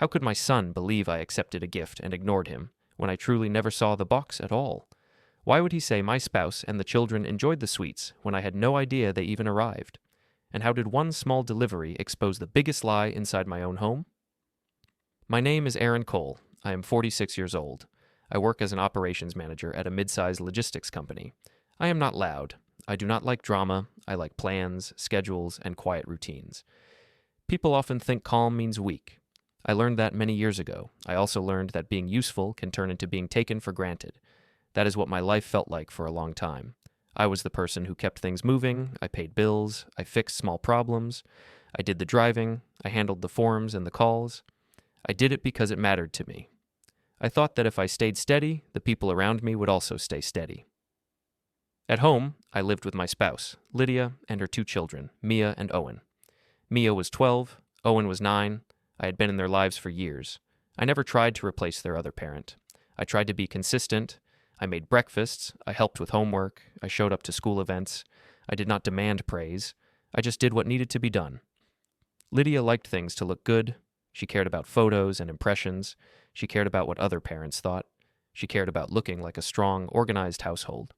How could my son believe I accepted a gift and ignored him when I truly never saw the box at all? Why would he say my spouse and the children enjoyed the sweets when I had no idea they even arrived? And how did one small delivery expose the biggest lie inside my own home? My name is Aaron Cole. I am 46 years old. I work as an operations manager at a mid-sized logistics company. I am not loud. I do not like drama. I like plans, schedules, and quiet routines. People often think calm means weak. I learned that many years ago. I also learned that being useful can turn into being taken for granted. That is what my life felt like for a long time. I was the person who kept things moving. I paid bills. I fixed small problems. I did the driving. I handled the forms and the calls. I did it because it mattered to me. I thought that if I stayed steady, the people around me would also stay steady. At home, I lived with my spouse, Lydia, and her 2 children, Mia and Owen. Mia was 12, Owen was 9. I had been in their lives for years. I never tried to replace their other parent. I tried to be consistent. I made breakfasts. I helped with homework. I showed up to school events. I did not demand praise. I just did what needed to be done. Lydia liked things to look good. She cared about photos and impressions. She cared about what other parents thought. She cared about looking like a strong, organized household.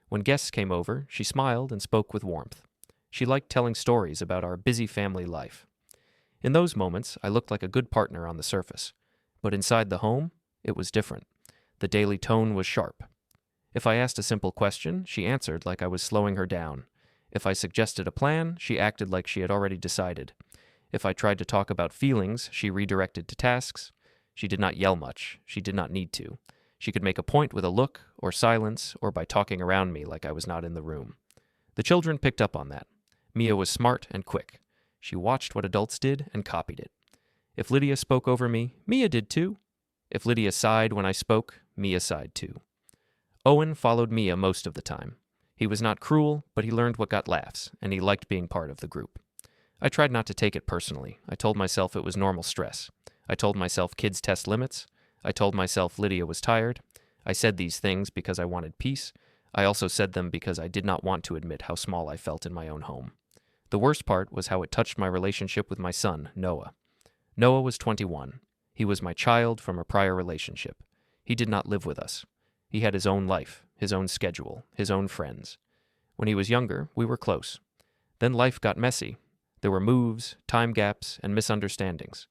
When guests came over, she smiled and spoke with warmth. She liked telling stories about our busy family life. In those moments, I looked like a good partner on the surface. But inside the home, it was different. The daily tone was sharp. If I asked a simple question, she answered like I was slowing her down. If I suggested a plan, she acted like she had already decided. If I tried to talk about feelings, she redirected to tasks. She did not yell much. She did not need to. She could make a point with a look, or silence, or by talking around me like I was not in the room. The children picked up on that. Mia was smart and quick. She watched what adults did and copied it. If Lydia spoke over me, Mia did too. If Lydia sighed when I spoke, Mia sighed too. Owen followed Mia most of the time. He was not cruel, but he learned what got laughs, and he liked being part of the group. I tried not to take it personally. I told myself it was normal stress. I told myself kids test limits. I told myself Lydia was tired. I said these things because I wanted peace. I also said them because I did not want to admit how small I felt in my own home. The worst part was how it touched my relationship with my son, Noah. Noah was 21. He was my child from a prior relationship. He did not live with us. He had his own life, his own schedule, his own friends. When he was younger, we were close. Then life got messy. There were moves, time gaps, and misunderstandings.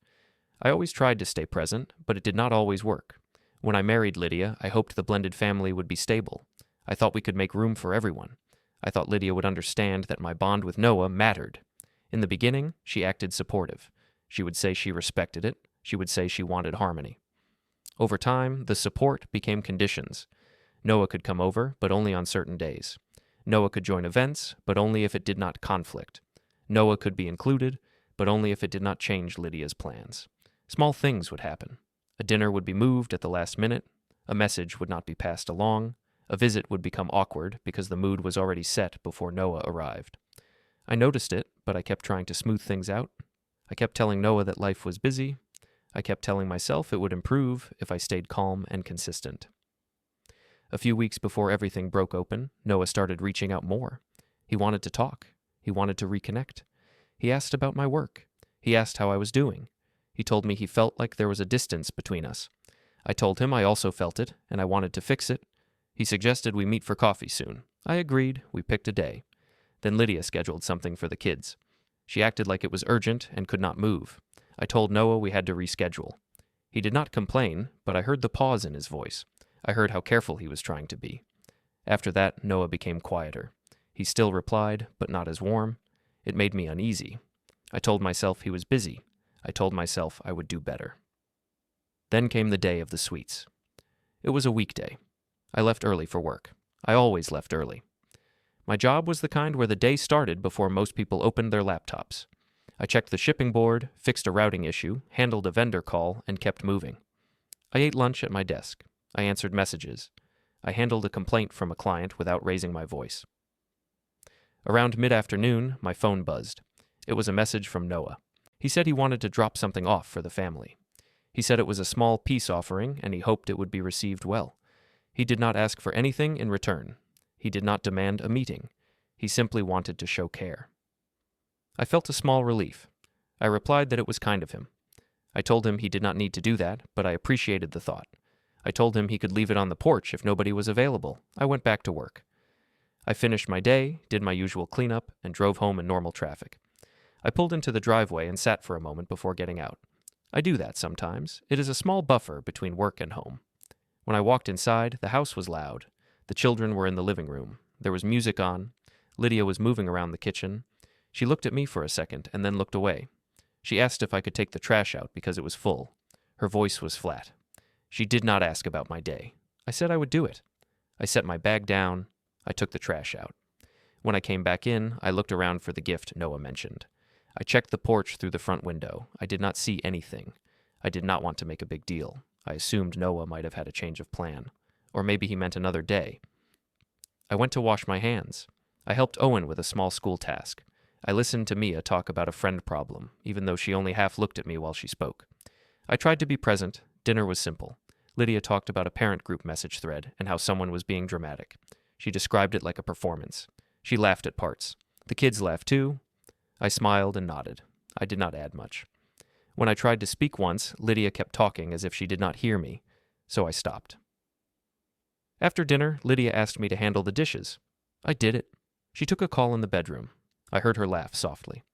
I always tried to stay present, but it did not always work. When I married Lydia, I hoped the blended family would be stable. I thought we could make room for everyone. I thought Lydia would understand that my bond with Noah mattered. In the beginning, she acted supportive. She would say she respected it. She would say she wanted harmony. Over time, the support became conditions. Noah could come over, but only on certain days. Noah could join events, but only if it did not conflict. Noah could be included, but only if it did not change Lydia's plans. Small things would happen. A dinner would be moved at the last minute. A message would not be passed along. A visit would become awkward because the mood was already set before Noah arrived. I noticed it, but I kept trying to smooth things out. I kept telling Noah that life was busy. I kept telling myself it would improve if I stayed calm and consistent. A few weeks before everything broke open, Noah started reaching out more. He wanted to talk. He wanted to reconnect. He asked about my work. He asked how I was doing. He told me he felt like there was a distance between us. I told him I also felt it, and I wanted to fix it. He suggested we meet for coffee soon. I agreed. We picked a day. Then Lydia scheduled something for the kids. She acted like it was urgent and could not move. I told Noah we had to reschedule. He did not complain, but I heard the pause in his voice. I heard how careful he was trying to be. After that, Noah became quieter. He still replied, but not as warm. It made me uneasy. I told myself he was busy. I told myself I would do better. Then came the day of the sweets. It was a weekday. I left early for work. I always left early. My job was the kind where the day started before most people opened their laptops. I checked the shipping board, fixed a routing issue, handled a vendor call, and kept moving. I ate lunch at my desk. I answered messages. I handled a complaint from a client without raising my voice. Around mid-afternoon, my phone buzzed. It was a message from Noah. He said he wanted to drop something off for the family. He said it was a small peace offering, and he hoped it would be received well. He did not ask for anything in return. He did not demand a meeting. He simply wanted to show care. I felt a small relief. I replied that it was kind of him. I told him he did not need to do that, but I appreciated the thought. I told him he could leave it on the porch if nobody was available. I went back to work. I finished my day, did my usual cleanup, and drove home in normal traffic. I pulled into the driveway and sat for a moment before getting out. I do that sometimes. It is a small buffer between work and home. When I walked inside, the house was loud. The children were in the living room. There was music on. Lydia was moving around the kitchen. She looked at me for a second and then looked away. She asked if I could take the trash out because it was full. Her voice was flat. She did not ask about my day. I said I would do it. I set my bag down. I took the trash out. When I came back in, I looked around for the gift Noah mentioned. I checked the porch through the front window. I did not see anything. I did not want to make a big deal. I assumed Noah might have had a change of plan. Or maybe he meant another day. I went to wash my hands. I helped Owen with a small school task. I listened to Mia talk about a friend problem, even though she only half looked at me while she spoke. I tried to be present. Dinner was simple. Lydia talked about a parent group message thread and how someone was being dramatic. She described it like a performance. She laughed at parts. The kids laughed too. I smiled and nodded. I did not add much. When I tried to speak once, Lydia kept talking as if she did not hear me, so I stopped. After dinner, Lydia asked me to handle the dishes. I did it. She took a call in the bedroom. I heard her laugh softly.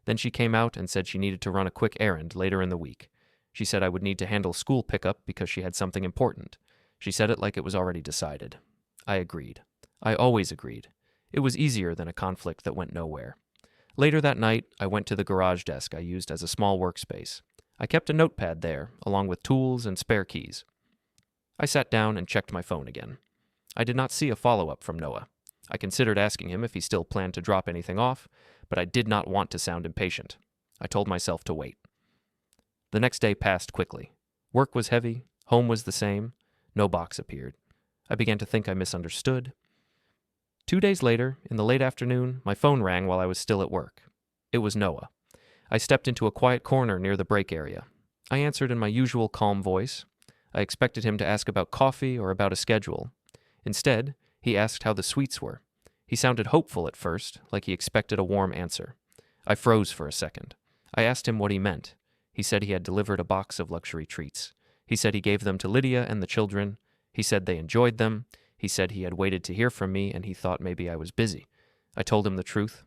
Then she came out and said she needed to run a quick errand later in the week. She said I would need to handle school pickup because she had something important. She said it like it was already decided. I agreed. I always agreed. It was easier than a conflict that went nowhere. Later that night, I went to the garage desk I used as a small workspace. I kept a notepad there, along with tools and spare keys. I sat down and checked my phone again. I did not see a follow-up from Noah. I considered asking him if he still planned to drop anything off, but I did not want to sound impatient. I told myself to wait. The next day passed quickly. Work was heavy, home was the same, no box appeared. I began to think I misunderstood. 2 days later, in the late afternoon, my phone rang while I was still at work. It was Noah. I stepped into a quiet corner near the break area. I answered in my usual calm voice. I expected him to ask about coffee or about a schedule. Instead, he asked how the sweets were. He sounded hopeful at first, like he expected a warm answer. I froze for a second. I asked him what he meant. He said he had delivered a box of luxury treats. He said he gave them to Lydia and the children. He said they enjoyed them. He said he had waited to hear from me and he thought maybe I was busy. I told him the truth.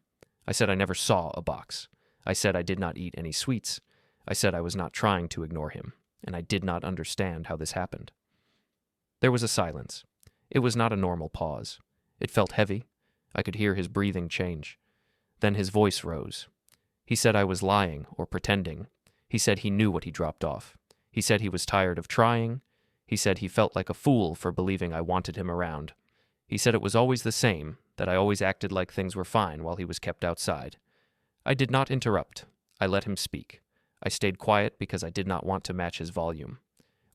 I said I never saw a box. I said I did not eat any sweets. I said I was not trying to ignore him, and I did not understand how this happened. There was a silence. It was not a normal pause. It felt heavy. I could hear his breathing change. Then his voice rose. He said I was lying or pretending. He said he knew what he dropped off. He said he was tired of trying. He said he felt like a fool for believing I wanted him around. He said it was always the same, that I always acted like things were fine while he was kept outside. I did not interrupt. I let him speak. I stayed quiet because I did not want to match his volume.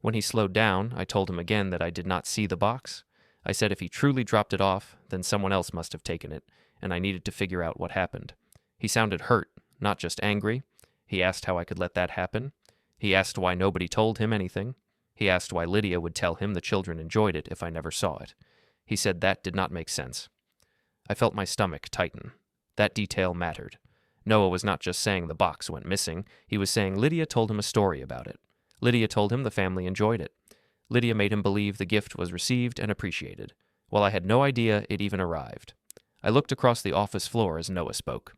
When he slowed down, I told him again that I did not see the box. I said if he truly dropped it off, then someone else must have taken it, and I needed to figure out what happened. He sounded hurt, not just angry. He asked how I could let that happen. He asked why nobody told him anything. He asked why Lydia would tell him the children enjoyed it if I never saw it. He said that did not make sense. I felt my stomach tighten. That detail mattered. Noah was not just saying the box went missing. He was saying Lydia told him a story about it. Lydia told him the family enjoyed it. Lydia made him believe the gift was received and appreciated, while I had no idea it even arrived. I looked across the office floor as Noah spoke.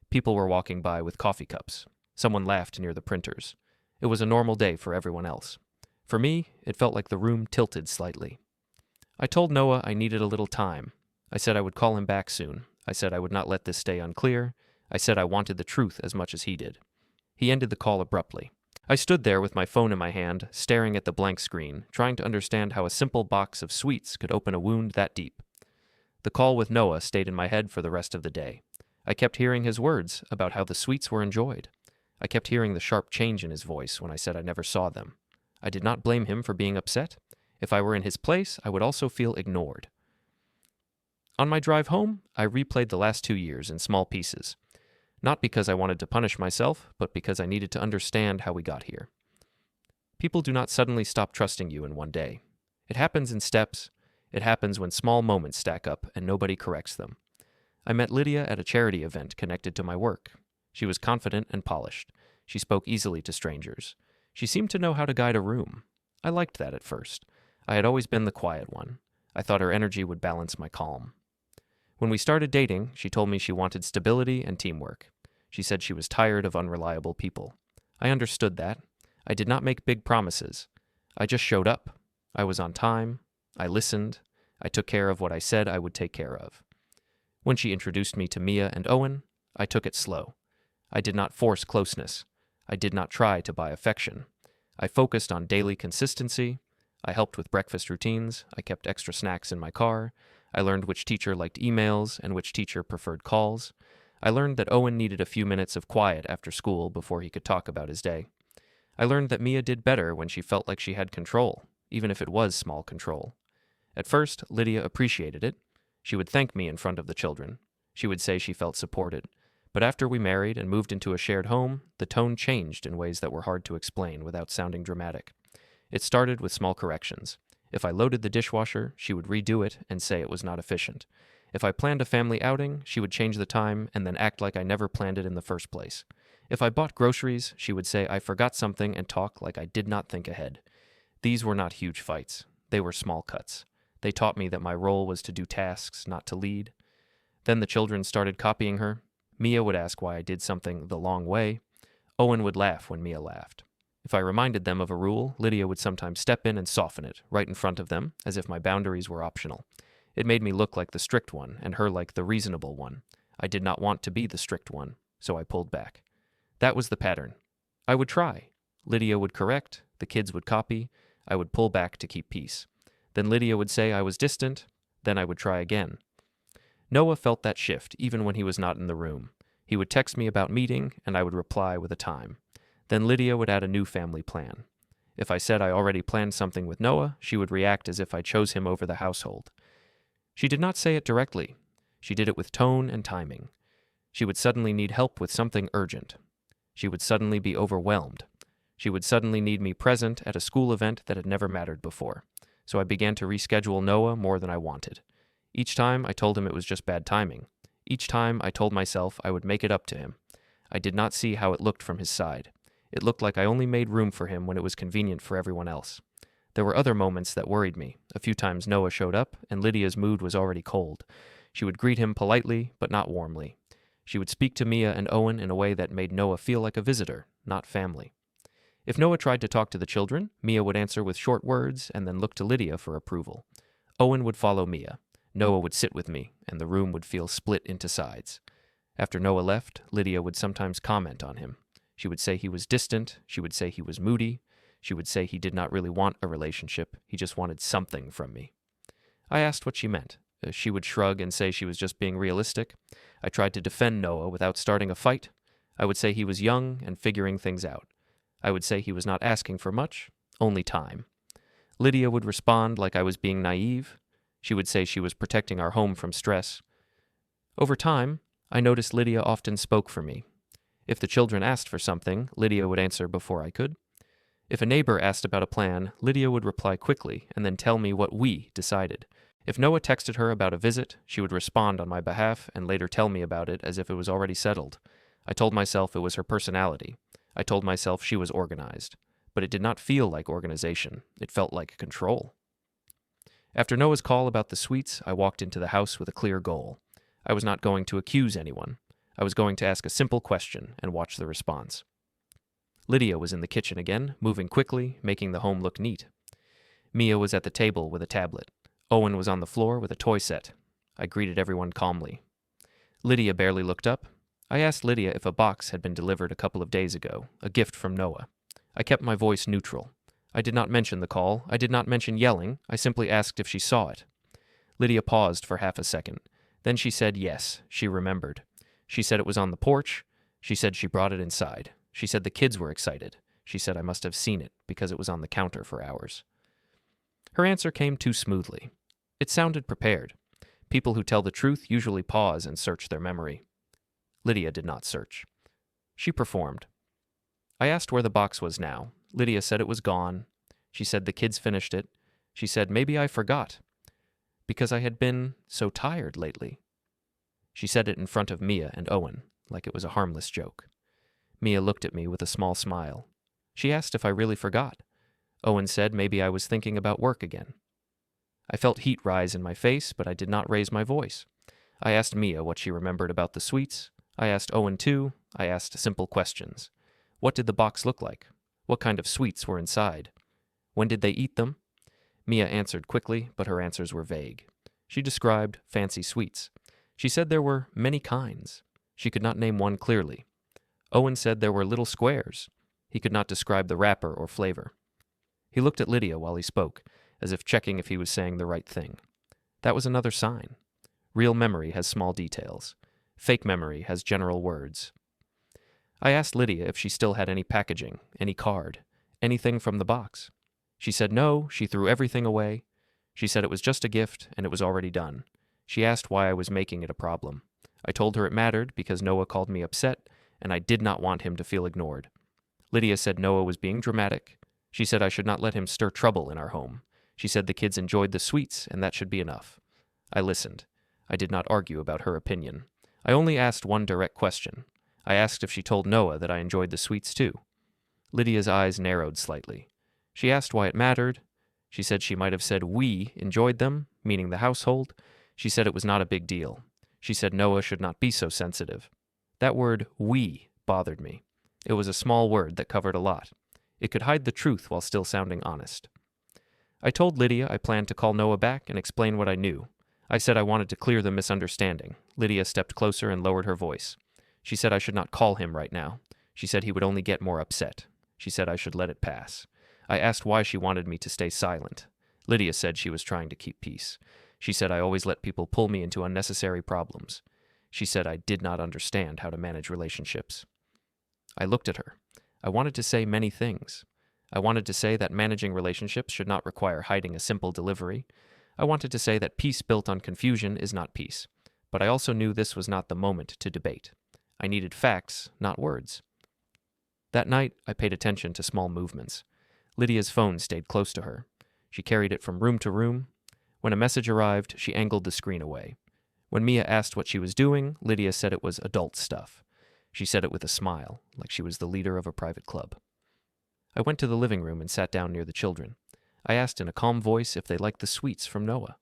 People were walking by with coffee cups. Someone laughed near the printers. It was a normal day for everyone else. For me, it felt like the room tilted slightly. I told Noah I needed a little time. I said I would call him back soon. I said I would not let this stay unclear. I said I wanted the truth as much as he did. He ended the call abruptly. I stood there with my phone in my hand, staring at the blank screen, trying to understand how a simple box of sweets could open a wound that deep. The call with Noah stayed in my head for the rest of the day. I kept hearing his words about how the sweets were enjoyed. I kept hearing the sharp change in his voice when I said I never saw them. I did not blame him for being upset. If I were in his place, I would also feel ignored. On my drive home, I replayed the last 2 years in small pieces. Not because I wanted to punish myself, but because I needed to understand how we got here. People do not suddenly stop trusting you in one day. It happens in steps. It happens when small moments stack up and nobody corrects them. I met Lydia at a charity event connected to my work. She was confident and polished. She spoke easily to strangers. She seemed to know how to guide a room. I liked that at first. I had always been the quiet one. I thought her energy would balance my calm. When we started dating, she told me she wanted stability and teamwork. She said she was tired of unreliable people. I understood that. I did not make big promises. I just showed up. I was on time. I listened. I took care of what I said I would take care of. When she introduced me to Mia and Owen, I took it slow. I did not force closeness. I did not try to buy affection. I focused on daily consistency. I helped with breakfast routines. I kept extra snacks in my car. I learned which teacher liked emails and which teacher preferred calls. I learned that Owen needed a few minutes of quiet after school before he could talk about his day. I learned that Mia did better when she felt like she had control, even if it was small control. At first, Lydia appreciated it. She would thank me in front of the children. She would say she felt supported. But after we married and moved into a shared home, the tone changed in ways that were hard to explain without sounding dramatic. It started with small corrections. If I loaded the dishwasher, she would redo it and say it was not efficient. If I planned a family outing, she would change the time and then act like I never planned it in the first place. If I bought groceries, she would say I forgot something and talk like I did not think ahead. These were not huge fights. They were small cuts. They taught me that my role was to do tasks, not to lead. Then the children started copying her. Mia would ask why I did something the long way. Owen would laugh when Mia laughed. If I reminded them of a rule, Lydia would sometimes step in and soften it, right in front of them, as if my boundaries were optional. It made me look like the strict one, and her like the reasonable one. I did not want to be the strict one, so I pulled back. That was the pattern. I would try. Lydia would correct, the kids would copy, I would pull back to keep peace. Then Lydia would say I was distant, then I would try again. Noah felt that shift even when he was not in the room. He would text me about meeting, and I would reply with a time. Then Lydia would add a new family plan. If I said I already planned something with Noah, she would react as if I chose him over the household. She did not say it directly. She did it with tone and timing. She would suddenly need help with something urgent. She would suddenly be overwhelmed. She would suddenly need me present at a school event that had never mattered before. So I began to reschedule Noah more than I wanted. Each time I told him it was just bad timing. Each time I told myself I would make it up to him. I did not see how it looked from his side. It looked like I only made room for him when it was convenient for everyone else. There were other moments that worried me. A few times Noah showed up, and Lydia's mood was already cold. She would greet him politely, but not warmly. She would speak to Mia and Owen in a way that made Noah feel like a visitor, not family. If Noah tried to talk to the children, Mia would answer with short words and then look to Lydia for approval. Owen would follow Mia. Noah would sit with me, and the room would feel split into sides. After Noah left, Lydia would sometimes comment on him. She would say he was distant. She would say he was moody. She would say he did not really want a relationship. He just wanted something from me. I asked what she meant. She would shrug and say she was just being realistic. I tried to defend Noah without starting a fight. I would say he was young and figuring things out. I would say he was not asking for much, only time. Lydia would respond like I was being naive. She would say she was protecting our home from stress. Over time, I noticed Lydia often spoke for me. If the children asked for something, Lydia would answer before I could. If a neighbor asked about a plan, Lydia would reply quickly and then tell me what we decided. If Noah texted her about a visit, she would respond on my behalf and later tell me about it as if it was already settled. I told myself it was her personality. I told myself she was organized. But it did not feel like organization. It felt like control. After Noah's call about the sweets, I walked into the house with a clear goal. I was not going to accuse anyone. I was going to ask a simple question and watch the response. Lydia was in the kitchen again, moving quickly, making the home look neat. Mia was at the table with a tablet. Owen was on the floor with a toy set. I greeted everyone calmly. Lydia barely looked up. I asked Lydia if a box had been delivered a couple of days ago, a gift from Noah. I kept my voice neutral. I did not mention the call. I did not mention yelling. I simply asked if she saw it. Lydia paused for half a second. Then she said yes, she remembered. She said it was on the porch. She said she brought it inside. She said the kids were excited. She said I must have seen it because it was on the counter for hours. Her answer came too smoothly. It sounded prepared. People who tell the truth usually pause and search their memory. Lydia did not search. She performed. I asked where the box was now. Lydia said it was gone. She said the kids finished it. She said maybe I forgot because I had been so tired lately. She said it in front of Mia and Owen, like it was a harmless joke. Mia looked at me with a small smile. She asked if I really forgot. Owen said maybe I was thinking about work again. I felt heat rise in my face, but I did not raise my voice. I asked Mia what she remembered about the sweets. I asked Owen too. I asked simple questions. What did the box look like? What kind of sweets were inside? When did they eat them? Mia answered quickly, but her answers were vague. She described fancy sweets. She said there were many kinds. She could not name one clearly. Owen said there were little squares. He could not describe the wrapper or flavor. He looked at Lydia while he spoke, as if checking if he was saying the right thing. That was another sign. Real memory has small details. Fake memory has general words. I asked Lydia if she still had any packaging, any card, anything from the box. She said no, she threw everything away. She said it was just a gift and it was already done. She asked why I was making it a problem. I told her it mattered because Noah called me upset and I did not want him to feel ignored. Lydia said Noah was being dramatic. She said I should not let him stir trouble in our home. She said the kids enjoyed the sweets and that should be enough. I listened. I did not argue about her opinion. I only asked one direct question. I asked if she told Noah that I enjoyed the sweets too. Lydia's eyes narrowed slightly. She asked why it mattered. She said she might have said we enjoyed them, meaning the household. She said it was not a big deal. She said Noah should not be so sensitive. That word we bothered me. It was a small word that covered a lot. It could hide the truth while still sounding honest. I told Lydia I planned to call Noah back and explain what I knew. I said I wanted to clear the misunderstanding. Lydia stepped closer and lowered her voice. She said I should not call him right now. She said he would only get more upset. She said I should let it pass. I asked why she wanted me to stay silent. Lydia said she was trying to keep peace. She said I always let people pull me into unnecessary problems. She said I did not understand how to manage relationships. I looked at her. I wanted to say many things. I wanted to say that managing relationships should not require hiding a simple delivery. I wanted to say that peace built on confusion is not peace. But I also knew this was not the moment to debate. I needed facts, not words. That night, I paid attention to small movements. Lydia's phone stayed close to her. She carried it from room to room. When a message arrived, she angled the screen away. When Mia asked what she was doing, Lydia said it was adult stuff. She said it with a smile, like she was the leader of a private club. I went to the living room and sat down near the children. I asked in a calm voice if they liked the sweets from Noah.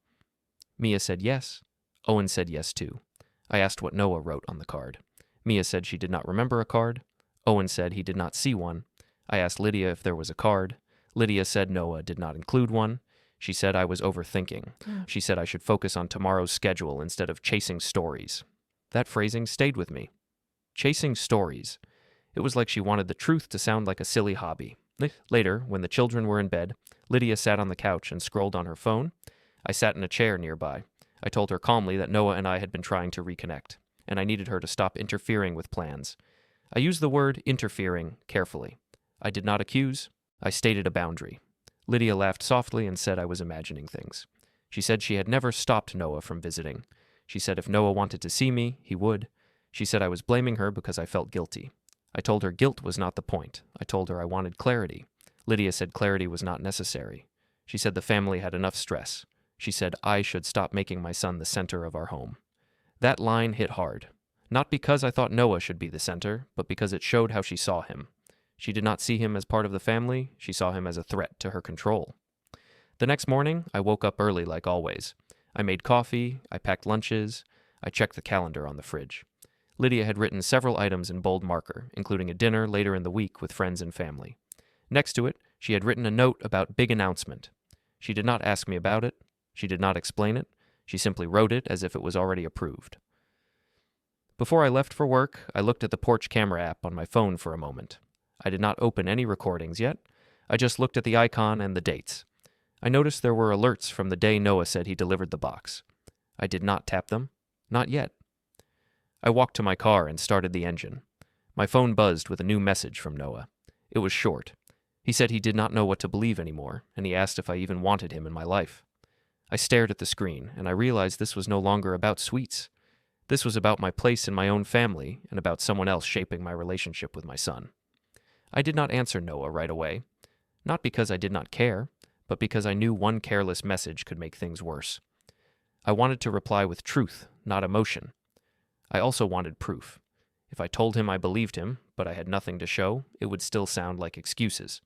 Mia said yes. Owen said yes too. I asked what Noah wrote on the card. Mia said she did not remember a card. Owen said he did not see one. I asked Lydia if there was a card. Lydia said Noah did not include one. She said I was overthinking. She said I should focus on tomorrow's schedule instead of chasing stories. That phrasing stayed with me. Chasing stories. It was like she wanted the truth to sound like a silly hobby. Later, when the children were in bed, Lydia sat on the couch and scrolled on her phone. I sat in a chair nearby. I told her calmly that Noah and I had been trying to reconnect, and I needed her to stop interfering with plans. I used the word interfering carefully. I did not accuse. I stated a boundary. Lydia laughed softly and said I was imagining things. She said she had never stopped Noah from visiting. She said if Noah wanted to see me, he would. She said I was blaming her because I felt guilty. I told her guilt was not the point. I told her I wanted clarity. Lydia said clarity was not necessary. She said the family had enough stress. She said I should stop making my son the center of our home. That line hit hard. Not because I thought Noah should be the center, but because it showed how she saw him. She did not see him as part of the family. She saw him as a threat to her control. The next morning, I woke up early like always. I made coffee. I packed lunches. I checked the calendar on the fridge. Lydia had written several items in bold marker, including a dinner later in the week with friends and family. Next to it, she had written a note about big announcement. She did not ask me about it. She did not explain it. She simply wrote it as if it was already approved. Before I left for work, I looked at the porch camera app on my phone for a moment. I did not open any recordings yet. I just looked at the icon and the dates. I noticed there were alerts from the day Noah said he delivered the box. I did not tap them. Not yet. I walked to my car and started the engine. My phone buzzed with a new message from Noah. It was short. He said he did not know what to believe anymore, and he asked if I even wanted him in my life. I stared at the screen, and I realized this was no longer about sweets. This was about my place in my own family and about someone else shaping my relationship with my son. I did not answer Noah right away, not because I did not care, but because I knew one careless message could make things worse. I wanted to reply with truth, not emotion. I also wanted proof. If I told him I believed him, but I had nothing to show, it would still sound like excuses.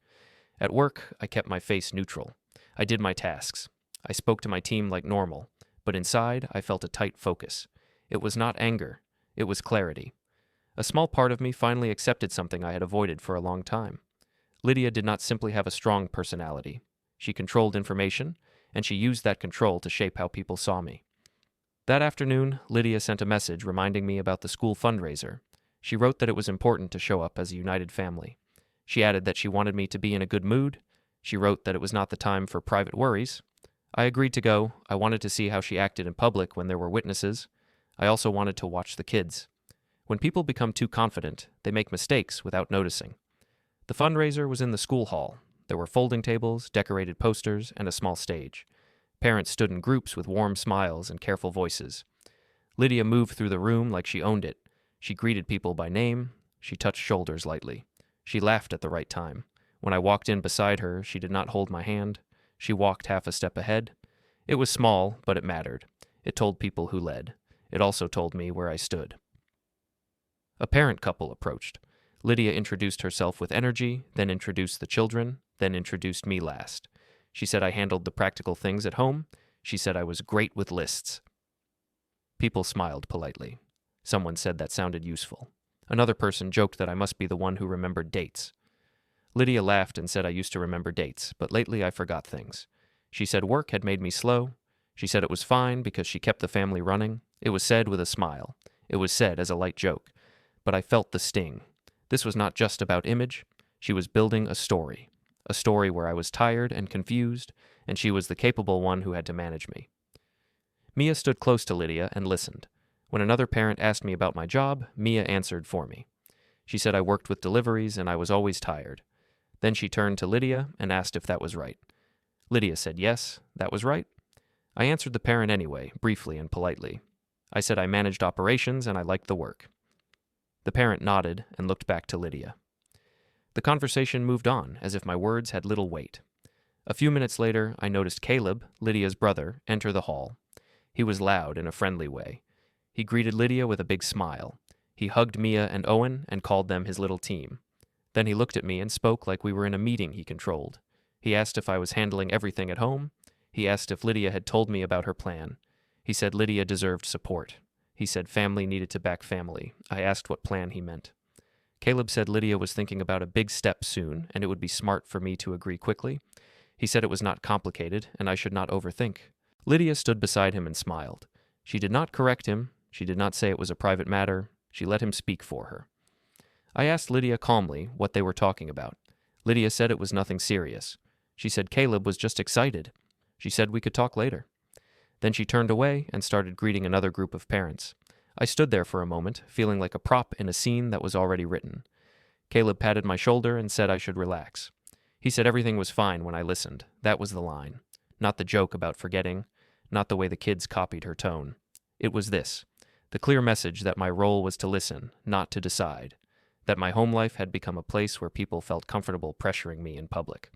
At work, I kept my face neutral. I did my tasks. I spoke to my team like normal, but inside, I felt a tight focus. It was not anger. It was clarity. A small part of me finally accepted something I had avoided for a long time. Lydia did not simply have a strong personality. She controlled information, and she used that control to shape how people saw me. That afternoon, Lydia sent a message reminding me about the school fundraiser. She wrote that it was important to show up as a united family. She added that she wanted me to be in a good mood. She wrote that it was not the time for private worries. I agreed to go. I wanted to see how she acted in public when there were witnesses. I also wanted to watch the kids. When people become too confident, they make mistakes without noticing. The fundraiser was in the school hall. There were folding tables, decorated posters, and a small stage. Parents stood in groups with warm smiles and careful voices. Lydia moved through the room like she owned it. She greeted people by name. She touched shoulders lightly. She laughed at the right time. When I walked in beside her, she did not hold my hand. She walked half a step ahead. It was small, but it mattered. It told people who led. It also told me where I stood. A parent couple approached. Lydia introduced herself with energy, then introduced the children, then introduced me last. She said I handled the practical things at home. She said I was great with lists. People smiled politely. Someone said that sounded useful. Another person joked that I must be the one who remembered dates. Lydia laughed and said I used to remember dates, but lately I forgot things. She said work had made me slow. She said it was fine because she kept the family running. It was said with a smile. It was said as a light joke. But I felt the sting. This was not just about image. She was building a story where I was tired and confused, and she was the capable one who had to manage me. Mia stood close to Lydia and listened. When another parent asked me about my job, Mia answered for me. She said I worked with deliveries and I was always tired. Then she turned to Lydia and asked if that was right. Lydia said yes, that was right. I answered the parent anyway, briefly and politely. I said I managed operations and I liked the work. The parent nodded and looked back to Lydia. The conversation moved on, as if my words had little weight. A few minutes later, I noticed Caleb, Lydia's brother, enter the hall. He was loud in a friendly way. He greeted Lydia with a big smile. He hugged Mia and Owen and called them his little team. Then he looked at me and spoke like we were in a meeting he controlled. He asked if I was handling everything at home. He asked if Lydia had told me about her plan. He said Lydia deserved support. He said family needed to back family. I asked what plan he meant. Caleb said Lydia was thinking about a big step soon, and it would be smart for me to agree quickly. He said it was not complicated, and I should not overthink. Lydia stood beside him and smiled. She did not correct him. She did not say it was a private matter. She let him speak for her. I asked Lydia calmly what they were talking about. Lydia said it was nothing serious. She said Caleb was just excited. She said we could talk later. Then she turned away and started greeting another group of parents. I stood there for a moment, feeling like a prop in a scene that was already written. Caleb patted my shoulder and said I should relax. He said everything was fine when I listened. That was the line. Not the joke about forgetting, not the way the kids copied her tone. It was this, the clear message that my role was to listen, not to decide, that my home life had become a place where people felt comfortable pressuring me in public.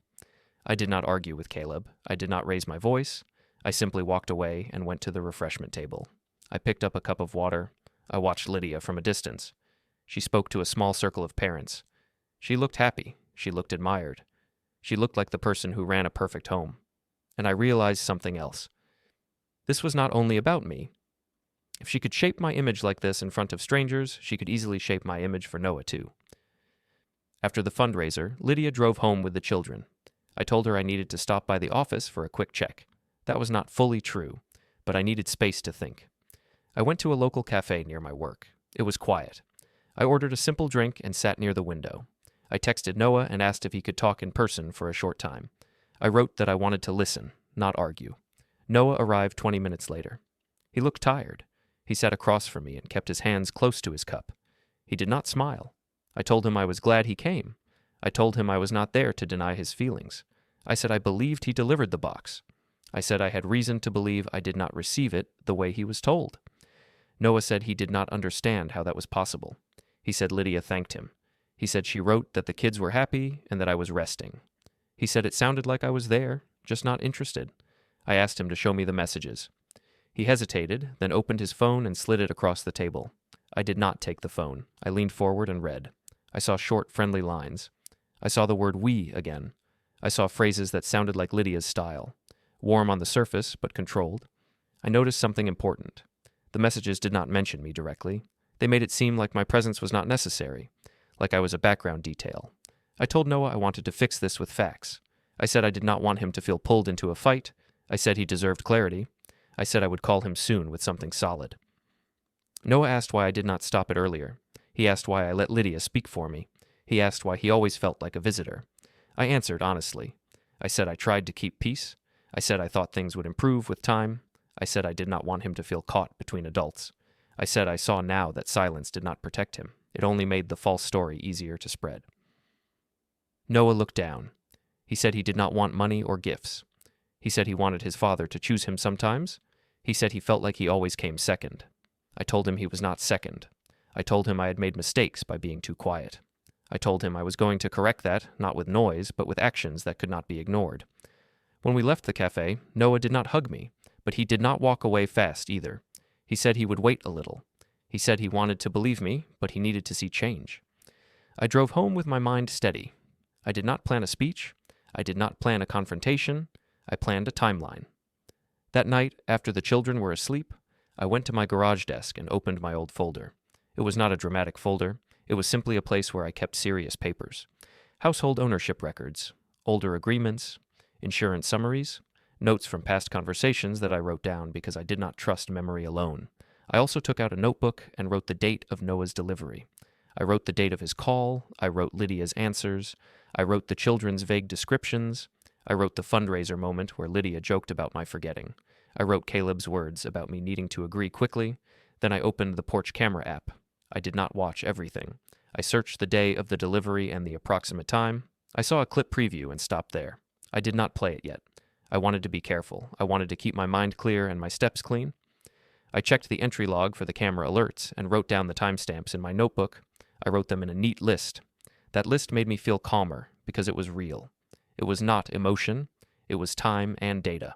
I did not argue with Caleb. I did not raise my voice. I simply walked away and went to the refreshment table. I picked up a cup of water. I watched Lydia from a distance. She spoke to a small circle of parents. She looked happy. She looked admired. She looked like the person who ran a perfect home. And I realized something else. This was not only about me. If she could shape my image like this in front of strangers, she could easily shape my image for Noah too. After the fundraiser, Lydia drove home with the children. I told her I needed to stop by the office for a quick check. That was not fully true, but I needed space to think. I went to a local cafe near my work. It was quiet. I ordered a simple drink and sat near the window. I texted Noah and asked if he could talk in person for a short time. I wrote that I wanted to listen, not argue. Noah arrived 20 minutes later. He looked tired. He sat across from me and kept his hands close to his cup. He did not smile. I told him I was glad he came. I told him I was not there to deny his feelings. I said I believed he delivered the box. I said I had reason to believe I did not receive it the way he was told. Noah said he did not understand how that was possible. He said Lydia thanked him. He said she wrote that the kids were happy and that I was resting. He said it sounded like I was there, just not interested. I asked him to show me the messages. He hesitated, then opened his phone and slid it across the table. I did not take the phone. I leaned forward and read. I saw short, friendly lines. I saw the word we again. I saw phrases that sounded like Lydia's style. Warm on the surface, but controlled. I noticed something important. The messages did not mention me directly. They made it seem like my presence was not necessary, like I was a background detail. I told Noah I wanted to fix this with facts. I said I did not want him to feel pulled into a fight. I said he deserved clarity. I said I would call him soon with something solid. Noah asked why I did not stop it earlier. He asked why I let Lydia speak for me. He asked why he always felt like a visitor. I answered honestly. I said I tried to keep peace. I said I thought things would improve with time. I said I did not want him to feel caught between adults. I said I saw now that silence did not protect him. It only made the false story easier to spread. Noah looked down. He said he did not want money or gifts. He said he wanted his father to choose him sometimes. He said he felt like he always came second. I told him he was not second. I told him I had made mistakes by being too quiet. I told him I was going to correct that, not with noise, but with actions that could not be ignored. When we left the cafe, Noah did not hug me, but he did not walk away fast either. He said he would wait a little. He said he wanted to believe me, but he needed to see change. I drove home with my mind steady. I did not plan a speech. I did not plan a confrontation. I planned a timeline. That night, after the children were asleep, I went to my garage desk and opened my old folder. It was not a dramatic folder. It was simply a place where I kept serious papers. Household ownership records, older agreements, insurance summaries, notes from past conversations that I wrote down because I did not trust memory alone. I also took out a notebook and wrote the date of Noah's delivery. I wrote the date of his call. I wrote Lydia's answers. I wrote the children's vague descriptions. I wrote the fundraiser moment where Lydia joked about my forgetting. I wrote Caleb's words about me needing to agree quickly. Then I opened the porch camera app. I did not watch everything. I searched the day of the delivery and the approximate time. I saw a clip preview and stopped there. I did not play it yet. I wanted to be careful. I wanted to keep my mind clear and my steps clean. I checked the entry log for the camera alerts and wrote down the timestamps in my notebook. I wrote them in a neat list. That list made me feel calmer because it was real. It was not emotion. It was time and data.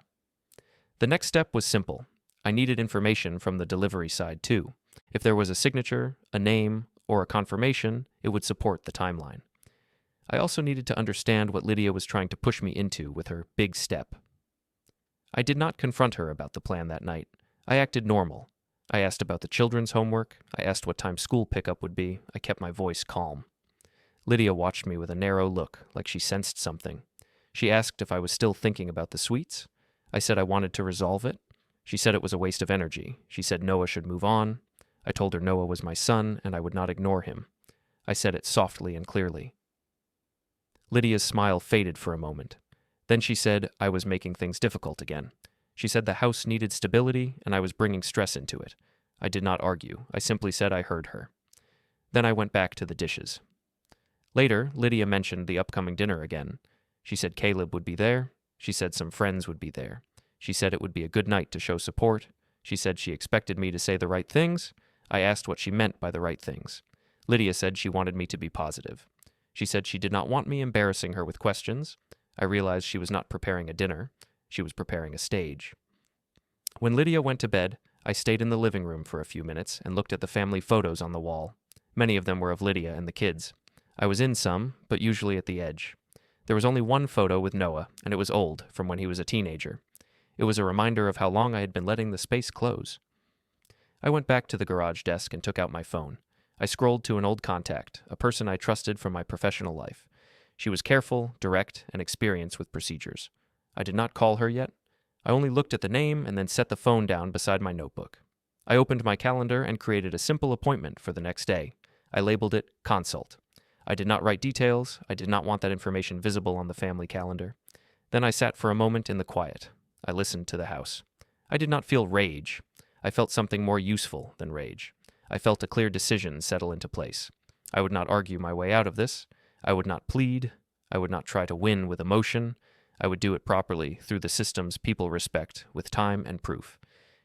The next step was simple. I needed information from the delivery side too. If there was a signature, a name, or a confirmation, it would support the timeline. I also needed to understand what Lydia was trying to push me into with her big step. I did not confront her about the plan that night. I acted normal. I asked about the children's homework. I asked what time school pickup would be. I kept my voice calm. Lydia watched me with a narrow look, like she sensed something. She asked if I was still thinking about the sweets. I said I wanted to resolve it. She said it was a waste of energy. She said Noah should move on. I told her Noah was my son and I would not ignore him. I said it softly and clearly. Lydia's smile faded for a moment. Then she said I was making things difficult again. She said the house needed stability and I was bringing stress into it. I did not argue. I simply said I heard her. Then I went back to the dishes. Later, Lydia mentioned the upcoming dinner again. She said Caleb would be there. She said some friends would be there. She said it would be a good night to show support. She said she expected me to say the right things. I asked what she meant by the right things. Lydia said she wanted me to be positive. She said she did not want me embarrassing her with questions. I realized she was not preparing a dinner. She was preparing a stage. When Lydia went to bed, I stayed in the living room for a few minutes and looked at the family photos on the wall. Many of them were of Lydia and the kids. I was in some, but usually at the edge. There was only one photo with Noah, and it was old, from when he was a teenager. It was a reminder of how long I had been letting the space close. I went back to the garage desk and took out my phone. I scrolled to an old contact, a person I trusted from my professional life. She was careful, direct, and experienced with procedures. I did not call her yet. I only looked at the name and then set the phone down beside my notebook. I opened my calendar and created a simple appointment for the next day. I labeled it Consult. I did not write details. I did not want that information visible on the family calendar. Then I sat for a moment in the quiet. I listened to the house. I did not feel rage. I felt something more useful than rage. I felt a clear decision settle into place. I would not argue my way out of this. I would not plead. I would not try to win with emotion. I would do it properly through the systems people respect, with time and proof.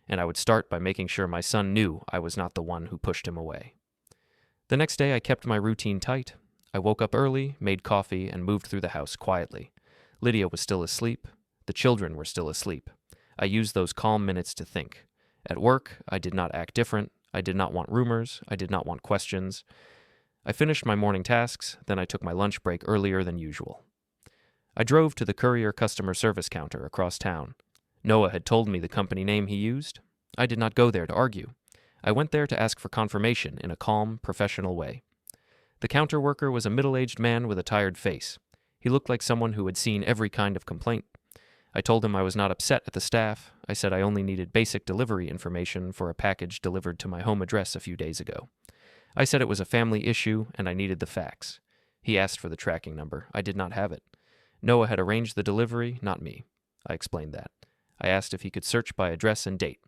And I would start by making sure my son knew I was not the one who pushed him away. The next day I kept my routine tight. I woke up early, made coffee, and moved through the house quietly. Lydia was still asleep. The children were still asleep. I used those calm minutes to think. At work, I did not act different. I did not want rumors. I did not want questions. I finished my morning tasks, then I took my lunch break earlier than usual. I drove to the courier customer service counter across town. Noah had told me the company name he used. I did not go there to argue. I went there to ask for confirmation in a calm, professional way. The counter worker was a middle-aged man with a tired face. He looked like someone who had seen every kind of complaint. I told him I was not upset at the staff. I said I only needed basic delivery information for a package delivered to my home address a few days ago. I said it was a family issue and I needed the facts. He asked for the tracking number. I did not have it. Noah had arranged the delivery, not me. I explained that. I asked if he could search by address and date.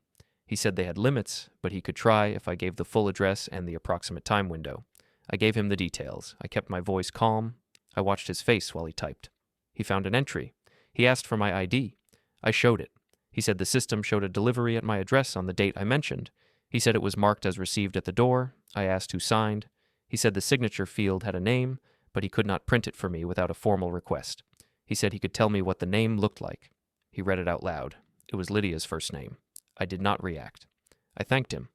He said they had limits, but he could try if I gave the full address and the approximate time window. I gave him the details. I kept my voice calm. I watched his face while he typed. He found an entry. He asked for my ID. I showed it. He said the system showed a delivery at my address on the date I mentioned. He said it was marked as received at the door. I asked who signed. He said the signature field had a name, but he could not print it for me without a formal request. He said he could tell me what the name looked like. He read it out loud. It was Lydia's first name. I did not react. I thanked him.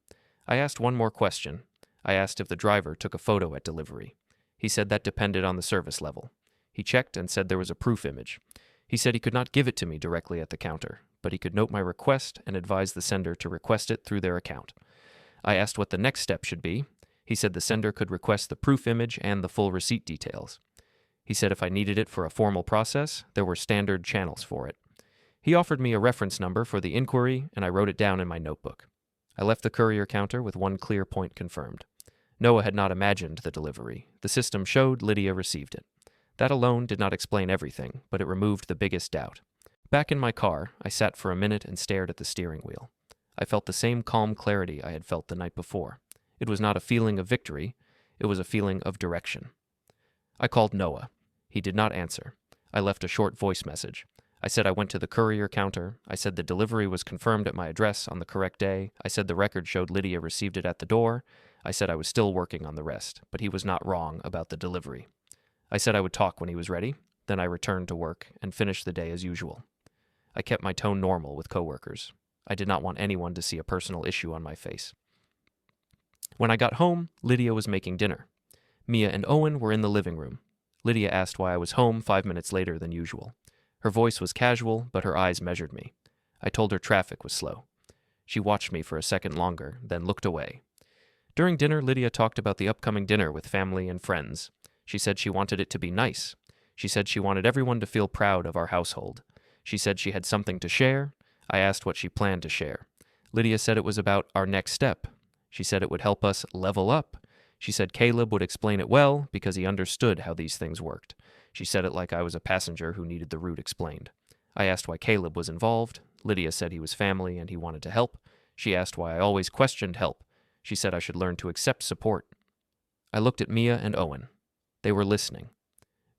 I asked one more question. I asked if the driver took a photo at delivery. He said that depended on the service level. He checked and said there was a proof image. He said he could not give it to me directly at the counter, but he could note my request and advise the sender to request it through their account. I asked what the next step should be. He said the sender could request the proof image and the full receipt details. He said if I needed it for a formal process, there were standard channels for it. He offered me a reference number for the inquiry, and I wrote it down in my notebook. I left the courier counter with one clear point confirmed. Noah had not imagined the delivery. The system showed Lydia received it. That alone did not explain everything, but it removed the biggest doubt. Back in my car, I sat for a minute and stared at the steering wheel. I felt the same calm clarity I had felt the night before. It was not a feeling of victory. It was a feeling of direction. I called Noah. He did not answer. I left a short voice message. I said I went to the courier counter. I said the delivery was confirmed at my address on the correct day. I said the record showed Lydia received it at the door. I said I was still working on the rest, but he was not wrong about the delivery. I said I would talk when he was ready. Then I returned to work and finished the day as usual. I kept my tone normal with coworkers. I did not want anyone to see a personal issue on my face. When I got home, Lydia was making dinner. Mia and Owen were in the living room. Lydia asked why I was home 5 minutes later than usual. Her voice was casual, but her eyes measured me. I told her traffic was slow. She watched me for a second longer, then looked away. During dinner, Lydia talked about the upcoming dinner with family and friends. She said she wanted it to be nice. She said she wanted everyone to feel proud of our household. She said she had something to share. I asked what she planned to share. Lydia said it was about our next step. She said it would help us level up. She said Caleb would explain it well because he understood how these things worked. She said it like I was a passenger who needed the route explained. I asked why Caleb was involved. Lydia said he was family and he wanted to help. She asked why I always questioned help. She said I should learn to accept support. I looked at Mia and Owen. They were listening.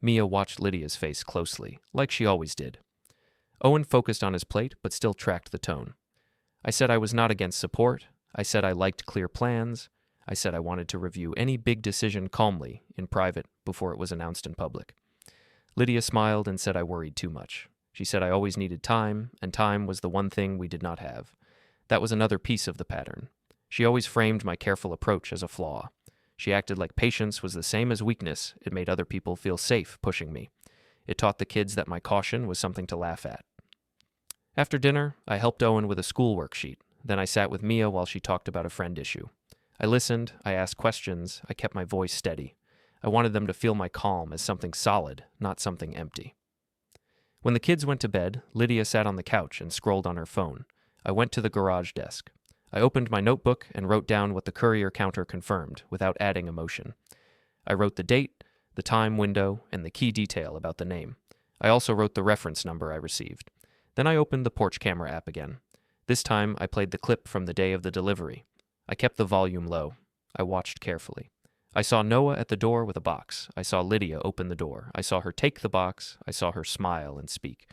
Mia watched Lydia's face closely, like she always did. Owen focused on his plate, but still tracked the tone. I said I was not against support. I said I liked clear plans. I said I wanted to review any big decision calmly, in private, before it was announced in public. Lydia smiled and said I worried too much. She said I always needed time, and time was the one thing we did not have. That was another piece of the pattern. She always framed my careful approach as a flaw. She acted like patience was the same as weakness. It made other people feel safe pushing me. It taught the kids that my caution was something to laugh at. After dinner, I helped Owen with a school worksheet. Then I sat with Mia while she talked about a friend issue. I listened, I asked questions, I kept my voice steady. I wanted them to feel my calm as something solid, not something empty. When the kids went to bed, Lydia sat on the couch and scrolled on her phone. I went to the garage desk. I opened my notebook and wrote down what the courier counter confirmed, without adding emotion. I wrote the date, the time window, and the key detail about the name. I also wrote the reference number I received. Then I opened the porch camera app again. This time, I played the clip from the day of the delivery. I kept the volume low. I watched carefully. I saw Noah at the door with a box. I saw Lydia open the door. I saw her take the box. I saw her smile and speak.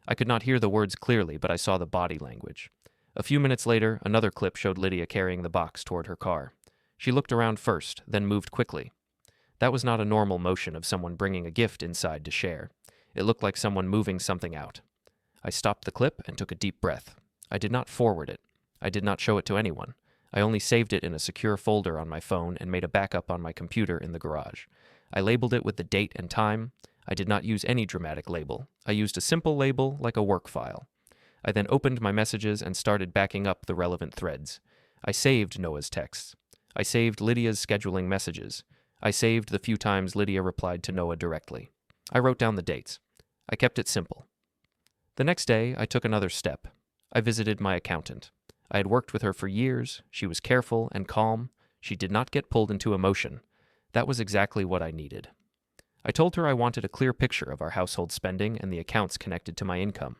I could not hear the words clearly, but I saw the body language. A few minutes later, another clip showed Lydia carrying the box toward her car. She looked around first, then moved quickly. That was not a normal motion of someone bringing a gift inside to share. It looked like someone moving something out. I stopped the clip and took a deep breath. I did not forward it. I did not show it to anyone. I only saved it in a secure folder on my phone and made a backup on my computer in the garage. I labeled it with the date and time. I did not use any dramatic label. I used a simple label like a work file. I then opened my messages and started backing up the relevant threads. I saved Noah's texts. I saved Lydia's scheduling messages. I saved the few times Lydia replied to Noah directly. I wrote down the dates. I kept it simple. The next day, I took another step. I visited my accountant. I had worked with her for years. She was careful and calm. She did not get pulled into emotion. That was exactly what I needed. I told her I wanted a clear picture of our household spending and the accounts connected to my income.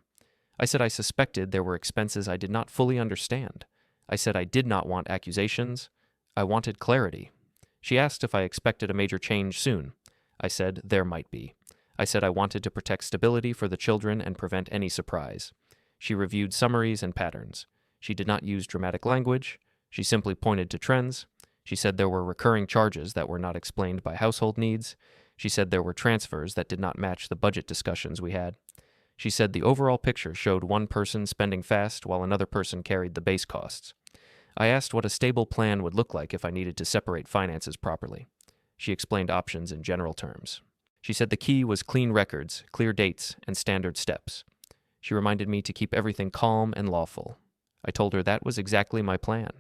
I said I suspected there were expenses I did not fully understand. I said I did not want accusations. I wanted clarity. She asked if I expected a major change soon. I said there might be. I said I wanted to protect stability for the children and prevent any surprise. She reviewed summaries and patterns. She did not use dramatic language. She simply pointed to trends. She said there were recurring charges that were not explained by household needs. She said there were transfers that did not match the budget discussions we had. She said the overall picture showed one person spending fast while another person carried the base costs. I asked what a stable plan would look like if I needed to separate finances properly. She explained options in general terms. She said the key was clean records, clear dates, and standard steps. She reminded me to keep everything calm and lawful. I told her that was exactly my plan.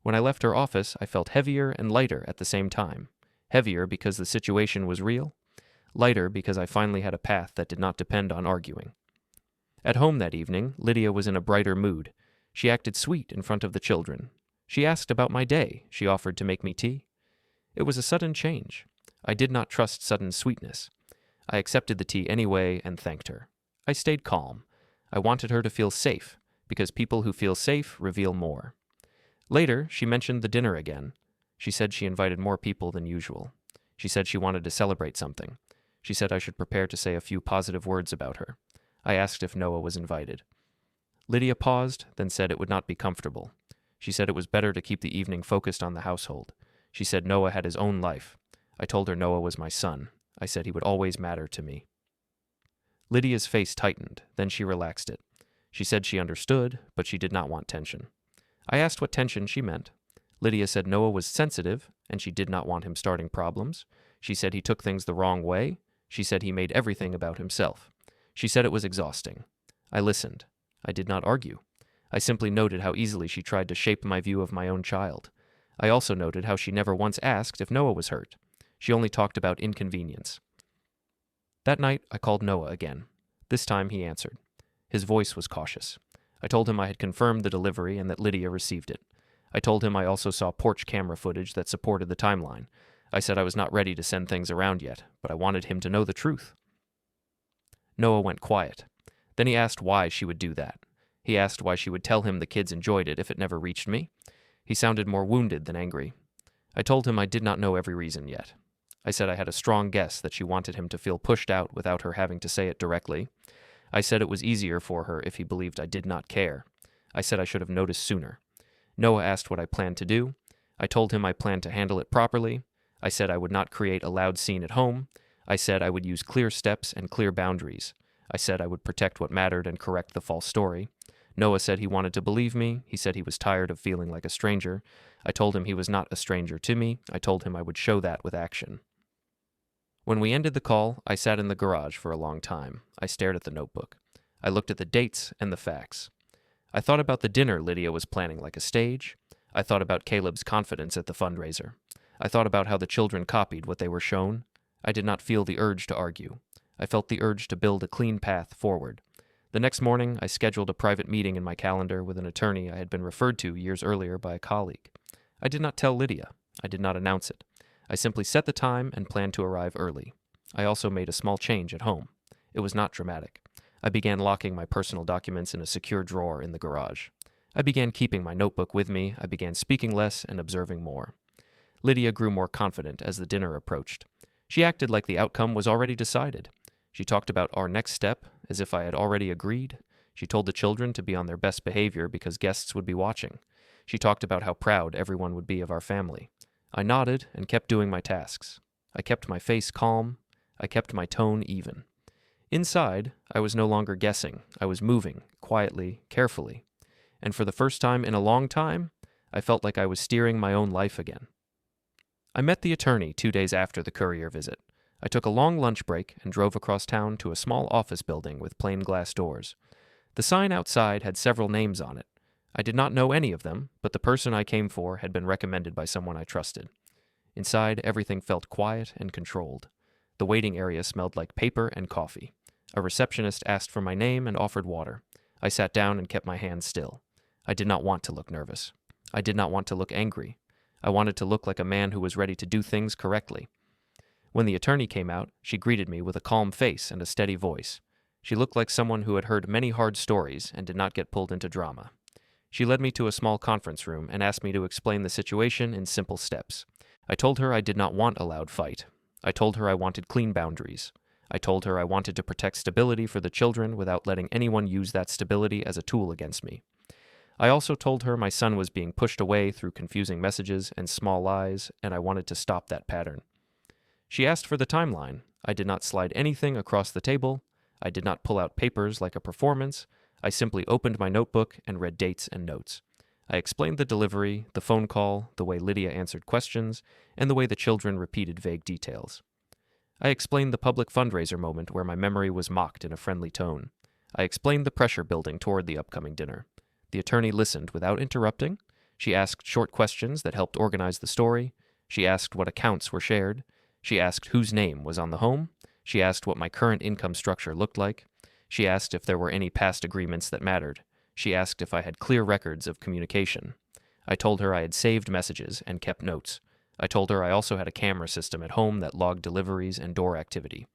When I left her office, I felt heavier and lighter at the same time. Heavier because the situation was real. Lighter because I finally had a path that did not depend on arguing. At home that evening, Lydia was in a brighter mood. She acted sweet in front of the children. She asked about my day. She offered to make me tea. It was a sudden change. I did not trust sudden sweetness. I accepted the tea anyway and thanked her. I stayed calm. I wanted her to feel safe, because people who feel safe reveal more. Later, she mentioned the dinner again. She said she invited more people than usual. She said she wanted to celebrate something. She said I should prepare to say a few positive words about her. I asked if Noah was invited. Lydia paused, then said it would not be comfortable. She said it was better to keep the evening focused on the household. She said Noah had his own life. I told her Noah was my son. I said he would always matter to me. Lydia's face tightened, then she relaxed it. She said she understood, but she did not want tension. I asked what tension she meant. Lydia said Noah was sensitive, and she did not want him starting problems. She said he took things the wrong way. She said he made everything about himself. She said it was exhausting. I listened. I did not argue. I simply noted how easily she tried to shape my view of my own child. I also noted how she never once asked if Noah was hurt. She only talked about inconvenience. That night, I called Noah again. This time he answered. His voice was cautious. I told him I had confirmed the delivery and that Lydia received it. I told him I also saw porch camera footage that supported the timeline. I said I was not ready to send things around yet, but I wanted him to know the truth. Noah went quiet. Then he asked why she would do that. He asked why she would tell him the kids enjoyed it if it never reached me. He sounded more wounded than angry. I told him I did not know every reason yet. I said I had a strong guess that she wanted him to feel pushed out without her having to say it directly. I said it was easier for her if he believed I did not care. I said I should have noticed sooner. Noah asked what I planned to do. I told him I planned to handle it properly. I said I would not create a loud scene at home. I said I would use clear steps and clear boundaries. I said I would protect what mattered and correct the false story. Noah said he wanted to believe me. He said he was tired of feeling like a stranger. I told him he was not a stranger to me. I told him I would show that with action. When we ended the call, I sat in the garage for a long time. I stared at the notebook. I looked at the dates and the facts. I thought about the dinner Lydia was planning like a stage. I thought about Caleb's confidence at the fundraiser. I thought about how the children copied what they were shown. I did not feel the urge to argue. I felt the urge to build a clean path forward. The next morning, I scheduled a private meeting in my calendar with an attorney I had been referred to years earlier by a colleague. I did not tell Lydia. I did not announce it. I simply set the time and planned to arrive early. I also made a small change at home. It was not dramatic. I began locking my personal documents in a secure drawer in the garage. I began keeping my notebook with me. I began speaking less and observing more. Lydia grew more confident as the dinner approached. She acted like the outcome was already decided. She talked about our next step as if I had already agreed. She told the children to be on their best behavior because guests would be watching. She talked about how proud everyone would be of our family. I nodded and kept doing my tasks. I kept my face calm. I kept my tone even. Inside, I was no longer guessing. I was moving, quietly, carefully. And for the first time in a long time, I felt like I was steering my own life again. I met the attorney 2 days after the courier visit. I took a long lunch break and drove across town to a small office building with plain glass doors. The sign outside had several names on it. I did not know any of them, but the person I came for had been recommended by someone I trusted. Inside, everything felt quiet and controlled. The waiting area smelled like paper and coffee. A receptionist asked for my name and offered water. I sat down and kept my hands still. I did not want to look nervous. I did not want to look angry. I wanted to look like a man who was ready to do things correctly. When the attorney came out, she greeted me with a calm face and a steady voice. She looked like someone who had heard many hard stories and did not get pulled into drama. She led me to a small conference room and asked me to explain the situation in simple steps. I told her I did not want a loud fight. I told her I wanted clean boundaries. I told her I wanted to protect stability for the children without letting anyone use that stability as a tool against me. I also told her my son was being pushed away through confusing messages and small lies, and I wanted to stop that pattern. She asked for the timeline. I did not slide anything across the table. I did not pull out papers like a performance. I simply opened my notebook and read dates and notes. I explained the delivery, the phone call, the way Lydia answered questions, and the way the children repeated vague details. I explained the public fundraiser moment where my memory was mocked in a friendly tone. I explained the pressure building toward the upcoming dinner. The attorney listened without interrupting. She asked short questions that helped organize the story. She asked what accounts were shared. She asked whose name was on the home. She asked what my current income structure looked like. She asked if there were any past agreements that mattered. She asked if I had clear records of communication. I told her I had saved messages and kept notes. I told her I also had a camera system at home that logged deliveries and door activity.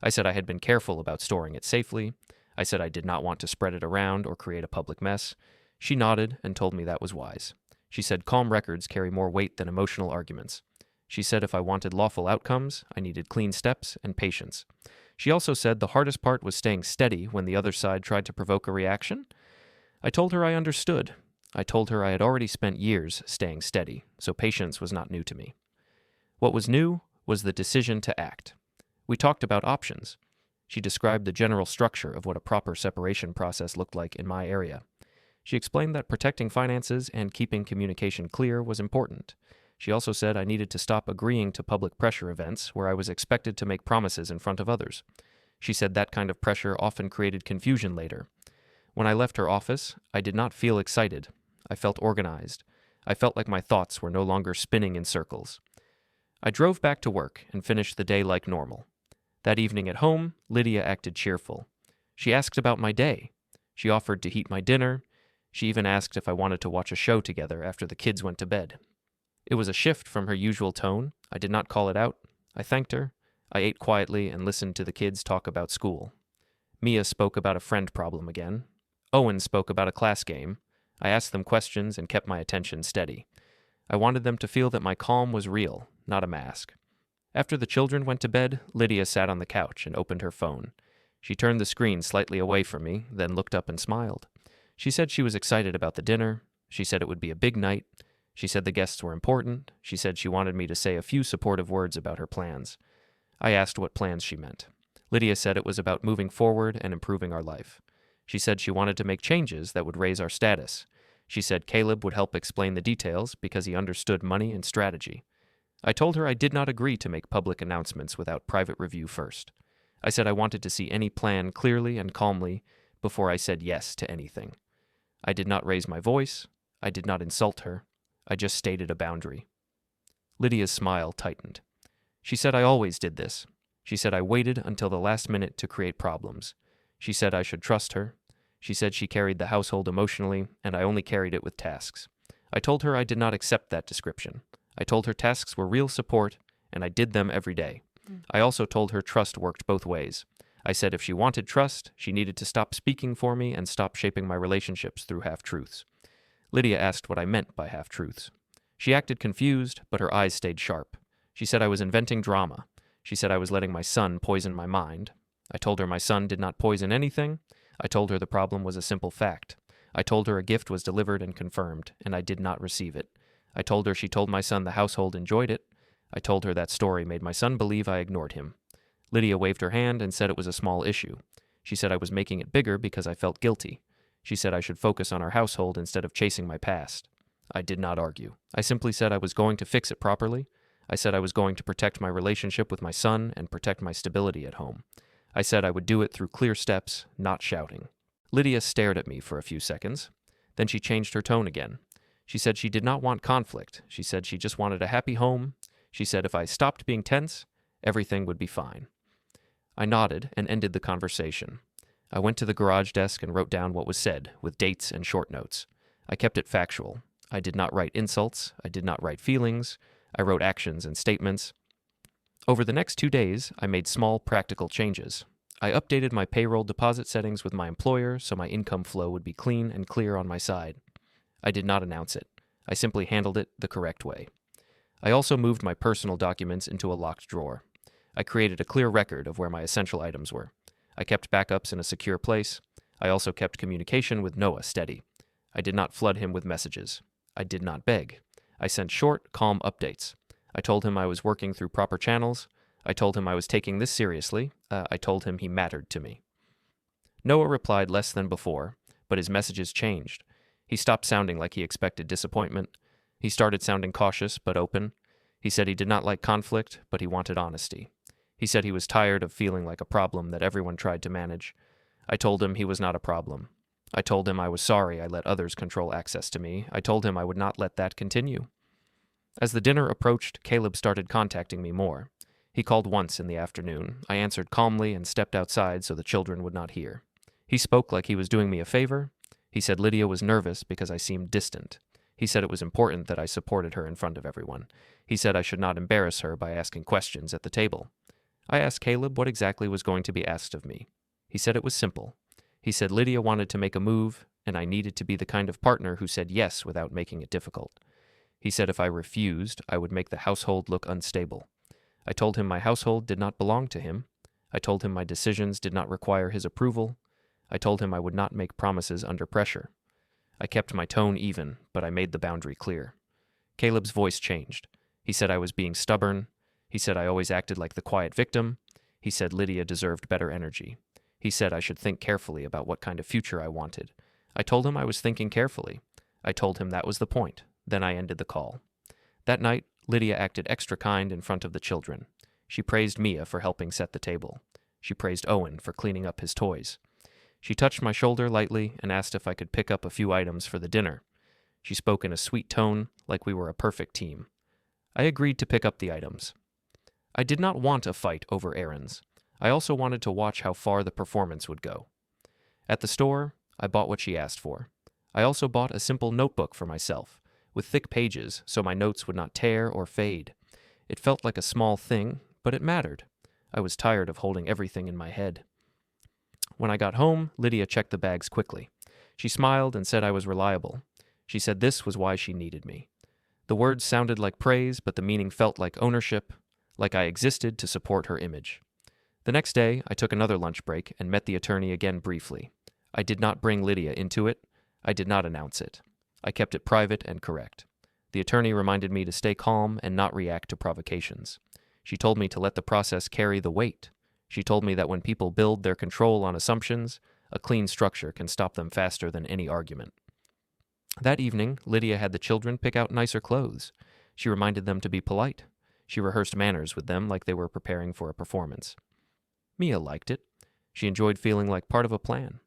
I said I had been careful about storing it safely. I said I did not want to spread it around or create a public mess. She nodded and told me that was wise. She said calm records carry more weight than emotional arguments. She said if I wanted lawful outcomes, I needed clean steps and patience. She also said the hardest part was staying steady when the other side tried to provoke a reaction. I told her I understood. I told her I had already spent years staying steady, so patience was not new to me. What was new was the decision to act. We talked about options. She described the general structure of what a proper separation process looked like in my area. She explained that protecting finances and keeping communication clear was important. She also said I needed to stop agreeing to public pressure events where I was expected to make promises in front of others. She said that kind of pressure often created confusion later. When I left her office, I did not feel excited. I felt organized. I felt like my thoughts were no longer spinning in circles. I drove back to work and finished the day like normal. That evening at home, Lydia acted cheerful. She asked about my day. She offered to heat my dinner. She even asked if I wanted to watch a show together after the kids went to bed. It was a shift from her usual tone. I did not call it out. I thanked her. I ate quietly and listened to the kids talk about school. Mia spoke about a friend problem again. Owen spoke about a class game. I asked them questions and kept my attention steady. I wanted them to feel that my calm was real, not a mask. After the children went to bed, Lydia sat on the couch and opened her phone. She turned the screen slightly away from me, then looked up and smiled. She said she was excited about the dinner. She said it would be a big night. She said the guests were important. She said she wanted me to say a few supportive words about her plans. I asked what plans she meant. Lydia said it was about moving forward and improving our life. She said she wanted to make changes that would raise our status. She said Caleb would help explain the details because he understood money and strategy. I told her I did not agree to make public announcements without private review first. I said I wanted to see any plan clearly and calmly before I said yes to anything. I did not raise my voice. I did not insult her. I just stated a boundary. Lydia's smile tightened. She said I always did this. She said I waited until the last minute to create problems. She said I should trust her. She said she carried the household emotionally, and I only carried it with tasks. I told her I did not accept that description. I told her tasks were real support, and I did them every day. I also told her trust worked both ways. I said if she wanted trust, she needed to stop speaking for me and stop shaping my relationships through half-truths. Lydia asked what I meant by half-truths. She acted confused, but her eyes stayed sharp. She said I was inventing drama. She said I was letting my son poison my mind. I told her my son did not poison anything. I told her the problem was a simple fact. I told her a gift was delivered and confirmed, and I did not receive it. I told her she told my son the household enjoyed it. I told her that story made my son believe I ignored him. Lydia waved her hand and said it was a small issue. She said I was making it bigger because I felt guilty. She said I should focus on our household instead of chasing my past. I did not argue. I simply said I was going to fix it properly. I said I was going to protect my relationship with my son and protect my stability at home. I said I would do it through clear steps, not shouting. Lydia stared at me for a few seconds. Then she changed her tone again. She said she did not want conflict. She said she just wanted a happy home. She said if I stopped being tense, everything would be fine. I nodded and ended the conversation. I went to the garage desk and wrote down what was said, with dates and short notes. I kept it factual. I did not write insults. I did not write feelings. I wrote actions and statements. Over the next 2 days, I made small, practical changes. I updated my payroll deposit settings with my employer so my income flow would be clean and clear on my side. I did not announce it. I simply handled it the correct way. I also moved my personal documents into a locked drawer. I created a clear record of where my essential items were. I kept backups in a secure place. I also kept communication with Noah steady. I did not flood him with messages. I did not beg. I sent short, calm updates. I told him I was working through proper channels. I told him I was taking this seriously. I told him he mattered to me. Noah replied less than before, but his messages changed. He stopped sounding like he expected disappointment. He started sounding cautious but open. He said he did not like conflict, but he wanted honesty. He said he was tired of feeling like a problem that everyone tried to manage. I told him he was not a problem. I told him I was sorry I let others control access to me. I told him I would not let that continue. As the dinner approached, Caleb started contacting me more. He called once in the afternoon. I answered calmly and stepped outside so the children would not hear. He spoke like he was doing me a favor. He said Lydia was nervous because I seemed distant. He said it was important that I supported her in front of everyone. He said I should not embarrass her by asking questions at the table. I asked Caleb what exactly was going to be asked of me. He said it was simple. He said Lydia wanted to make a move, and I needed to be the kind of partner who said yes without making it difficult. He said if I refused, I would make the household look unstable. I told him my household did not belong to him. I told him my decisions did not require his approval. I told him I would not make promises under pressure. I kept my tone even, but I made the boundary clear. Caleb's voice changed. He said I was being stubborn. He said I always acted like the quiet victim. He said Lydia deserved better energy. He said I should think carefully about what kind of future I wanted. I told him I was thinking carefully. I told him that was the point. Then I ended the call. That night, Lydia acted extra kind in front of the children. She praised Mia for helping set the table. She praised Owen for cleaning up his toys. She touched my shoulder lightly and asked if I could pick up a few items for the dinner. She spoke in a sweet tone, like we were a perfect team. I agreed to pick up the items. I did not want a fight over errands. I also wanted to watch how far the performance would go. At the store, I bought what she asked for. I also bought a simple notebook for myself, with thick pages so my notes would not tear or fade. It felt like a small thing, but it mattered. I was tired of holding everything in my head. When I got home, Lydia checked the bags quickly. She smiled and said I was reliable. She said this was why she needed me. The words sounded like praise, but the meaning felt like ownership, like I existed to support her image. The next day, I took another lunch break and met the attorney again briefly. I did not bring Lydia into it. I did not announce it. I kept it private and correct. The attorney reminded me to stay calm and not react to provocations. She told me to let the process carry the weight. She told me that when people build their control on assumptions, a clean structure can stop them faster than any argument. That evening, Lydia had the children pick out nicer clothes. She reminded them to be polite. She rehearsed manners with them like they were preparing for a performance. Mia liked it. She enjoyed feeling like part of a plan.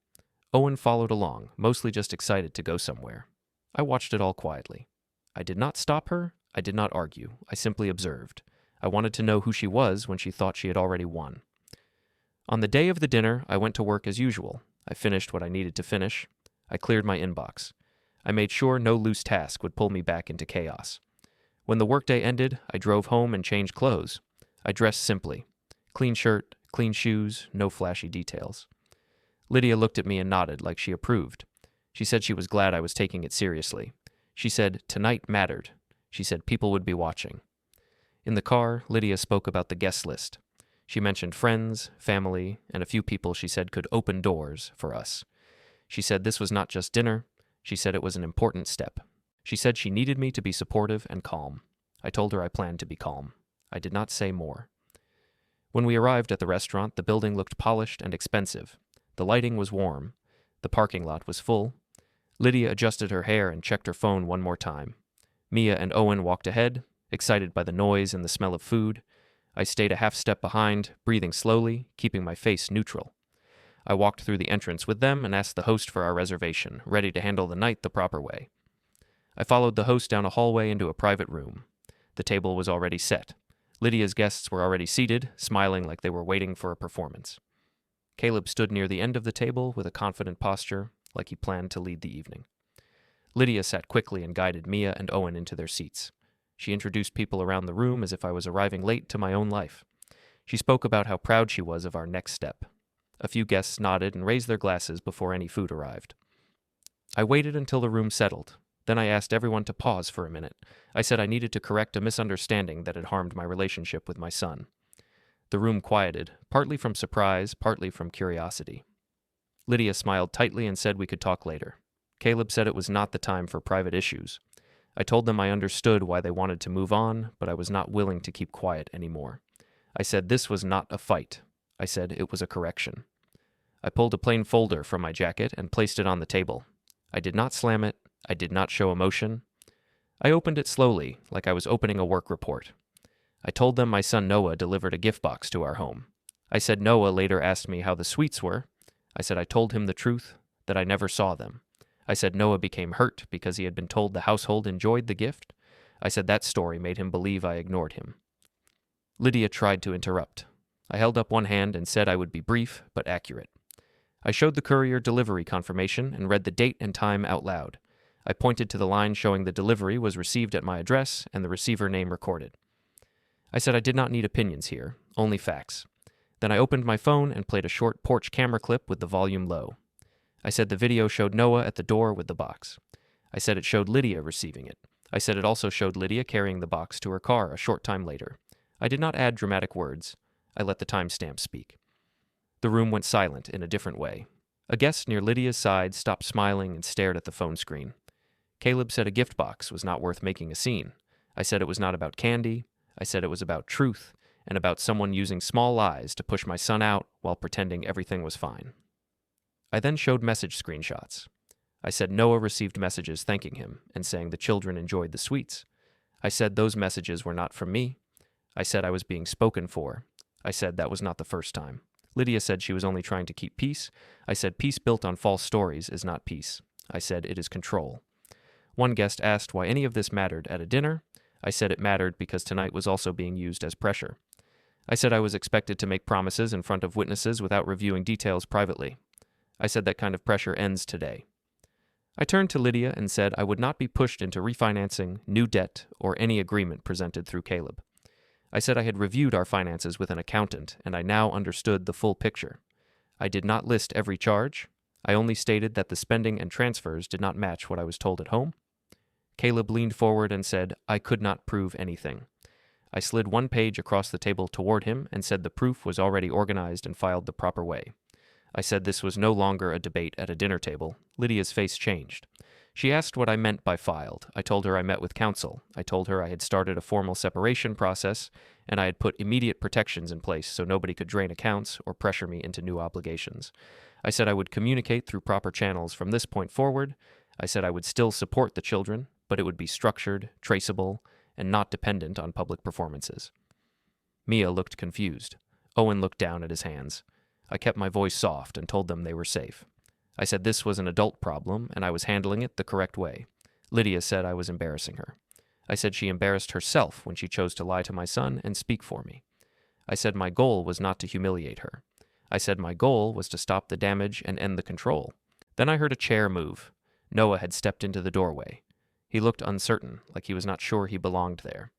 Owen followed along, mostly just excited to go somewhere. I watched it all quietly. I did not stop her. I did not argue. I simply observed. I wanted to know who she was when she thought she had already won. On the day of the dinner, I went to work as usual. I finished what I needed to finish. I cleared my inbox. I made sure no loose task would pull me back into chaos. When the workday ended, I drove home and changed clothes. I dressed simply. Clean shirt, clean shoes, no flashy details. Lydia looked at me and nodded like she approved. She said she was glad I was taking it seriously. She said tonight mattered. She said people would be watching. In the car, Lydia spoke about the guest list. She mentioned friends, family, and a few people she said could open doors for us. She said this was not just dinner. She said it was an important step. She said she needed me to be supportive and calm. I told her I planned to be calm. I did not say more. When we arrived at the restaurant, the building looked polished and expensive. The lighting was warm. The parking lot was full. Lydia adjusted her hair and checked her phone one more time. Mia and Owen walked ahead, excited by the noise and the smell of food. I stayed a half step behind, breathing slowly, keeping my face neutral. I walked through the entrance with them and asked the host for our reservation, ready to handle the night the proper way. I followed the host down a hallway into a private room. The table was already set. Lydia's guests were already seated, smiling like they were waiting for a performance. Caleb stood near the end of the table with a confident posture, like he planned to lead the evening. Lydia sat quickly and guided Mia and Owen into their seats. She introduced people around the room as if I was arriving late to my own life. She spoke about how proud she was of our next step. A few guests nodded and raised their glasses before any food arrived. I waited until the room settled. Then I asked everyone to pause for a minute. I said I needed to correct a misunderstanding that had harmed my relationship with my son. The room quieted, partly from surprise, partly from curiosity. Lydia smiled tightly and said we could talk later. Caleb said it was not the time for private issues. I told them I understood why they wanted to move on, but I was not willing to keep quiet anymore. I said this was not a fight. I said it was a correction. I pulled a plain folder from my jacket and placed it on the table. I did not slam it. I did not show emotion. I opened it slowly, like I was opening a work report. I told them my son Noah delivered a gift box to our home. I said Noah later asked me how the sweets were. I said I told him the truth, that I never saw them. I said Noah became hurt because he had been told the household enjoyed the gift. I said that story made him believe I ignored him. Lydia tried to interrupt. I held up one hand and said I would be brief but accurate. I showed the courier delivery confirmation and read the date and time out loud. I pointed to the line showing the delivery was received at my address and the receiver name recorded. I said I did not need opinions here, only facts. Then I opened my phone and played a short porch camera clip with the volume low. I said the video showed Noah at the door with the box. I said it showed Lydia receiving it. I said it also showed Lydia carrying the box to her car a short time later. I did not add dramatic words. I let the timestamp speak. The room went silent in a different way. A guest near Lydia's side stopped smiling and stared at the phone screen. Caleb said a gift box was not worth making a scene. I said it was not about candy. I said it was about truth and about someone using small lies to push my son out while pretending everything was fine. I then showed message screenshots. I said Noah received messages thanking him and saying the children enjoyed the sweets. I said those messages were not from me. I said I was being spoken for. I said that was not the first time. Lydia said she was only trying to keep peace. I said peace built on false stories is not peace. I said it is control. One guest asked why any of this mattered at a dinner. I said it mattered because tonight was also being used as pressure. I said I was expected to make promises in front of witnesses without reviewing details privately. I said that kind of pressure ends today. I turned to Lydia and said I would not be pushed into refinancing, new debt, or any agreement presented through Caleb. I said I had reviewed our finances with an accountant, and I now understood the full picture. I did not list every charge. I only stated that the spending and transfers did not match what I was told at home. Caleb leaned forward and said I could not prove anything. I slid one page across the table toward him and said the proof was already organized and filed the proper way. I said this was no longer a debate at a dinner table. Lydia's face changed. She asked what I meant by filed. I told her I met with counsel. I told her I had started a formal separation process, and I had put immediate protections in place so nobody could drain accounts or pressure me into new obligations. I said I would communicate through proper channels from this point forward. I said I would still support the children, but it would be structured, traceable, and not dependent on public performances. Mia looked confused. Owen looked down at his hands. I kept my voice soft and told them they were safe. I said this was an adult problem, and I was handling it the correct way. Lydia said I was embarrassing her. I said she embarrassed herself when she chose to lie to my son and speak for me. I said my goal was not to humiliate her. I said my goal was to stop the damage and end the control. Then I heard a chair move. Noah had stepped into the doorway. He looked uncertain, like he was not sure he belonged there.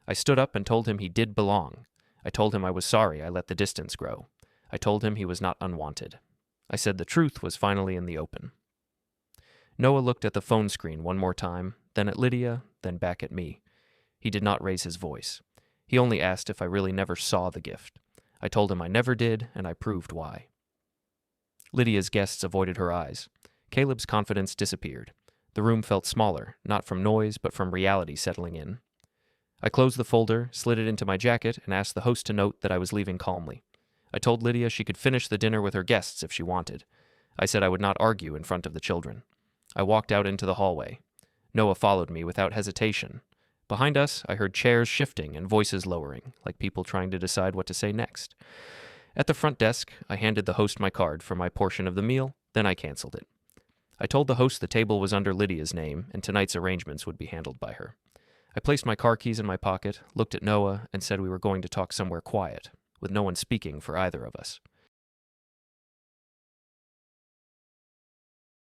I stood up and told him he did belong. I told him I was sorry I let the distance grow. I told him he was not unwanted. I said the truth was finally in the open. Noah looked at the phone screen one more time, then at Lydia, then back at me. He did not raise his voice. He only asked if I really never saw the gift. I told him I never did, and I proved why. Lydia's guests avoided her eyes. Caleb's confidence disappeared. The room felt smaller, not from noise, but from reality settling in. I closed the folder, slid it into my jacket, and asked the host to note that I was leaving calmly. I told Lydia she could finish the dinner with her guests if she wanted. I said I would not argue in front of the children. I walked out into the hallway. Noah followed me without hesitation. Behind us, I heard chairs shifting and voices lowering, like people trying to decide what to say next. At the front desk, I handed the host my card for my portion of the meal, then I canceled it. I told the host the table was under Lydia's name, and tonight's arrangements would be handled by her. I placed my car keys in my pocket, looked at Noah, and said we were going to talk somewhere quiet, with no one speaking for either of us.